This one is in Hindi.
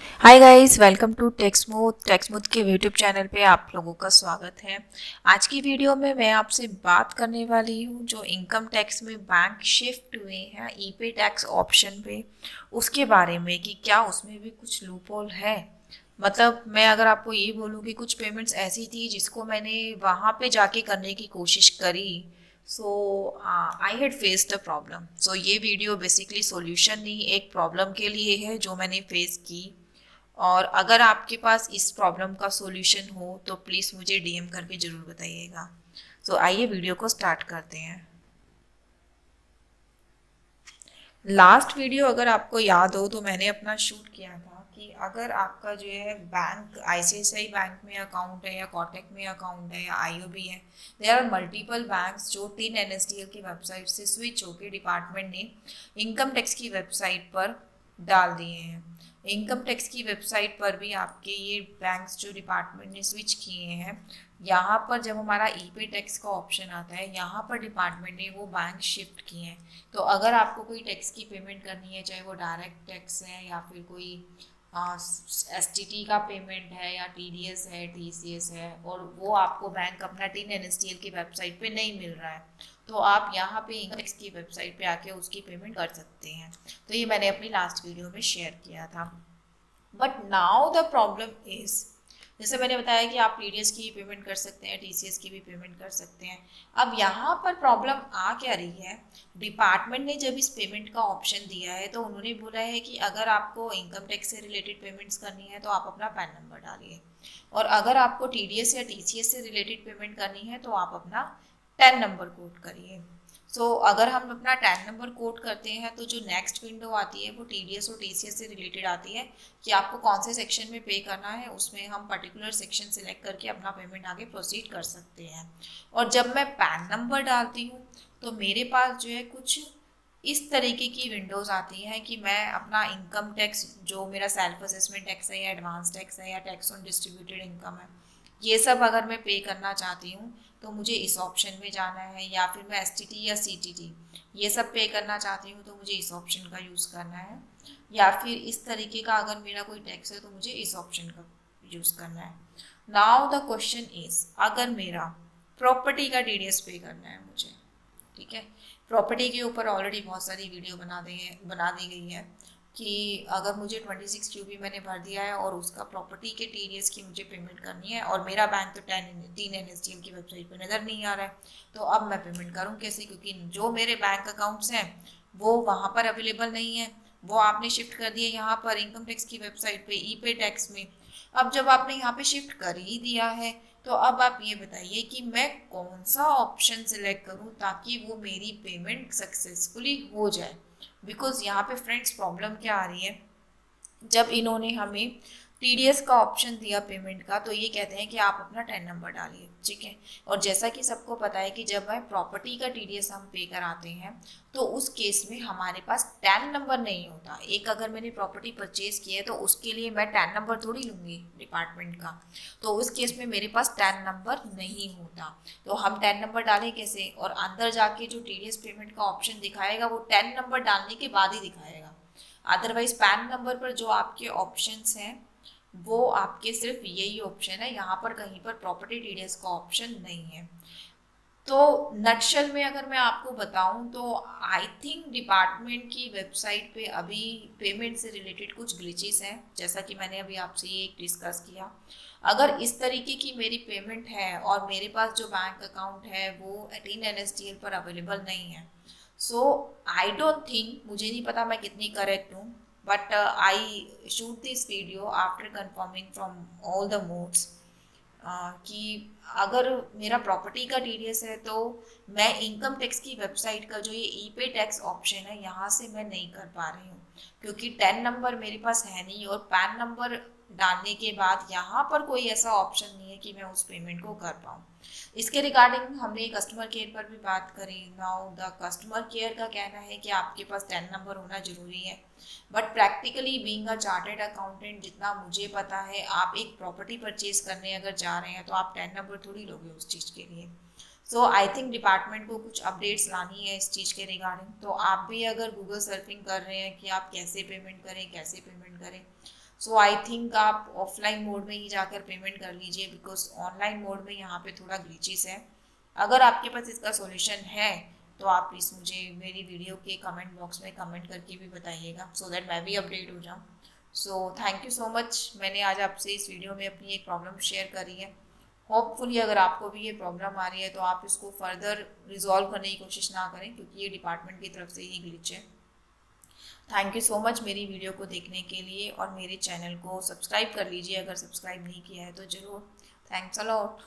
हाय गाइस, वेलकम टू टेक्समूथ के यूट्यूब चैनल पे आप लोगों का स्वागत है। आज की वीडियो में मैं आपसे बात करने वाली हूँ जो इनकम टैक्स में बैंक शिफ्ट हुए हैं ई पे टैक्स ऑप्शन पे, उसके बारे में कि क्या उसमें भी कुछ लूपहोल है। मतलब मैं अगर आपको ये बोलूँ कि कुछ पेमेंट्स ऐसी थी जिसको मैंने वहाँ पे जाके करने की कोशिश करी, so I had faced a problem. So ये वीडियो बेसिकली सॉल्यूशन नहीं, एक प्रॉब्लम के लिए है जो मैंने फेस की। और अगर आपके पास इस प्रॉब्लम का सॉल्यूशन हो तो प्लीज़ मुझे डीएम करके ज़रूर बताइएगा। सो आइए वीडियो को स्टार्ट करते हैं। लास्ट वीडियो अगर आपको याद हो तो मैंने अपना शूट किया था कि अगर आपका जो है बैंक आईसीआईसीआई बैंक में अकाउंट है या कोटक में अकाउंट है या आईओबी है, देयर आर मल्टीपल बैंक्स जो 3 एनएसडीएल की वेबसाइट से स्विच होकर डिपार्टमेंट ने इनकम टैक्स की वेबसाइट पर डाल दिए हैं। इनकम टैक्स की वेबसाइट पर भी आपके ये बैंक्स जो डिपार्टमेंट ने स्विच किए हैं, यहाँ पर जब हमारा ई पे टैक्स का ऑप्शन आता है यहाँ पर डिपार्टमेंट ने वो बैंक शिफ्ट किए हैं। तो अगर आपको कोई टैक्स की पेमेंट करनी है, चाहे वो डायरेक्ट टैक्स है या फिर कोई एसटीटी का पेमेंट है या टीडीएस है, टीसीएस है, और वो आपको बैंक अपना 3 एनएसडीएल की वेबसाइट पे नहीं मिल रहा है, तो आप यहाँ पे इनकम टैक्स की वेबसाइट पे आके उसकी पेमेंट कर सकते हैं। तो ये मैंने अपनी लास्ट वीडियो में शेयर किया था। But now the problem is, जैसे मैंने बताया कि आप टीडीएस की पेमेंट कर सकते हैं, टीसीएस की भी पेमेंट कर सकते हैं। अब यहाँ पर प्रॉब्लम आ क्या रही है, डिपार्टमेंट ने जब इस पेमेंट का ऑप्शन दिया है तो उन्होंने बोला है कि अगर आपको इनकम टैक्स से रिलेटेड पेमेंट्स करनी है तो आप अपना पैन नंबर डालिए, और अगर आपको टीडीएस या टीसीएस से रिलेटेड पेमेंट करनी है तो आप अपना टैन नंबर कोड करिए। अगर हम अपना टैन नंबर कोड करते हैं तो जो नेक्स्ट विंडो आती है वो टीडीएस और टीसीएस से रिलेटेड आती है कि आपको कौन से सेक्शन में पे करना है, उसमें हम पर्टिकुलर सेक्शन सिलेक्ट करके अपना पेमेंट आगे प्रोसीड कर सकते हैं। और जब मैं पैन नंबर डालती हूँ तो मेरे पास जो है कुछ इस तरीके की विंडोज़ आती हैं कि मैं अपना इनकम टैक्स, जो मेरा सेल्फ असेसमेंट टैक्स है या एडवांस टैक्स है या टैक्स ऑन डिस्ट्रीब्यूटेड इनकम है, ये सब अगर मैं पे करना चाहती हूँ तो मुझे इस ऑप्शन में जाना है, या फिर मैं एसटीटी या सीटीटी ये सब पे करना चाहती हूँ तो मुझे इस ऑप्शन का यूज़ करना है, या फिर इस तरीके का अगर मेरा कोई टैक्स है तो मुझे इस ऑप्शन का यूज़ करना है। नाउ द क्वेश्चन इज, अगर मेरा प्रॉपर्टी का टीडीएस पे करना है मुझे, ठीक है, प्रॉपर्टी के ऊपर ऑलरेडी बहुत सारी वीडियो बना दी गई है कि अगर मुझे 26 क्यूबी मैंने भर दिया है और उसका प्रॉपर्टी के टीडीएस की मुझे पेमेंट करनी है, और मेरा बैंक तो 3 एनएसडीएल की वेबसाइट पर नज़र नहीं आ रहा है, तो अब मैं पेमेंट करूँ कैसे, क्योंकि जो मेरे बैंक अकाउंट्स हैं वो वहाँ पर अवेलेबल नहीं है, वो आपने शिफ्ट कर दिए यहाँ पर इनकम टैक्स की वेबसाइट पे ई पे टैक्स में। अब जब आपने यहाँ पे शिफ्ट कर ही दिया है तो अब आप ये बताइए कि मैं कौन सा ऑप्शन सिलेक्ट करूँ ताकि वो मेरी पेमेंट सक्सेसफुली हो जाए। बिकॉज यहाँ पे फ्रेंड्स प्रॉब्लम क्या आ रही है, जब इन्होंने हमें टीडीएस का ऑप्शन दिया पेमेंट का तो ये कहते हैं कि आप अपना टैन नंबर डालिए, ठीक है। और जैसा कि सबको पता है कि जब मैं प्रॉपर्टी का टीडीएस हम पे कराते हैं तो उस केस में हमारे पास टैन नंबर नहीं होता। एक अगर मैंने प्रॉपर्टी परचेज की है तो उसके लिए मैं टैन नंबर थोड़ी लूँगी डिपार्टमेंट का, तो उस केस में मेरे पास टैन नंबर नहीं होता। तो हम टैन नंबर डालें कैसे, और अंदर जाके जो टीडीएस पेमेंट का ऑप्शन दिखाएगा वो टैन नंबर डालने के बाद ही दिखाएगा। अदरवाइज पैन नंबर पर जो आपके ऑप्शंस हैं वो आपके सिर्फ यही ऑप्शन है, यहाँ पर कहीं पर प्रॉपर्टी डीटेल्स का ऑप्शन नहीं है। तो नटशल में अगर मैं आपको बताऊं तो आई थिंक डिपार्टमेंट की वेबसाइट पे अभी पेमेंट से रिलेटेड कुछ ग्लिचेस हैं, जैसा कि मैंने अभी आपसे ये डिस्कस किया। अगर इस तरीके की मेरी पेमेंट है और मेरे पास जो बैंक अकाउंट है वो 18 एनएसडीएल पर अवेलेबल नहीं है, सो आई डोंट थिंक, मुझे नहीं पता मैं कितनी करेक्ट हूँ, but I shoot this video after confirming from all the modes कि अगर मेरा प्रॉपर्टी का टीडीएस है तो मैं इनकम टैक्स की वेबसाइट का जो ये ई पे टैक्स ऑप्शन है यहाँ से मैं नहीं कर पा रही हूँ, क्योंकि टैन नंबर मेरे पास है नहीं, और पैन नंबर डालने के बाद यहाँ पर कोई ऐसा ऑप्शन नहीं है कि मैं उस पेमेंट को कर पाऊँ। इसके रिगार्डिंग हमने कस्टमर केयर पर भी बात करी। नाउ द कस्टमर केयर का कहना है कि आपके पास टैन नंबर होना जरूरी है, but practically being a chartered accountant जितना मुझे पता है, आप एक प्रॉपर्टी परचेज करने अगर जा रहे हैं तो आप टैन नंबर थोड़ी लोगे उस चीज़ के लिए। सो आई थिंक डिपार्टमेंट को कुछ अपडेट्स लानी है इस चीज़ के रिगार्डिंग। तो आप भी अगर गूगल सर्फिंग कर रहे हैं कि आप कैसे पेमेंट करें कैसे पेमेंट करें, सो आई थिंक आप ऑफलाइन मोड में ही जाकर पेमेंट कर लीजिए, बिकॉज ऑनलाइन मोड में यहाँ पे थोड़ा ग्लिचेस है। अगर आपके पास इसका सॉल्यूशन है तो आप प्लीज़ मुझे मेरी वीडियो के कमेंट बॉक्स में कमेंट करके भी बताइएगा, सो दैट मैं भी अपडेट हो जाऊँ। So thank you so much. मैंने आज आपसे इस वीडियो में अपनी एक प्रॉब्लम शेयर करी है। होपफुली अगर आपको भी ये प्रॉब्लम आ रही है तो आप इसको फर्दर रिजॉल्व करने की कोशिश ना करें, क्योंकि ये डिपार्टमेंट की तरफ से ही ग्लिच है। थैंक यू सो मच मेरी वीडियो को देखने के लिए, और मेरे चैनल को सब्सक्राइब कर लीजिए अगर सब्सक्राइब नहीं किया है तो ज़रूर। Thanks a lot.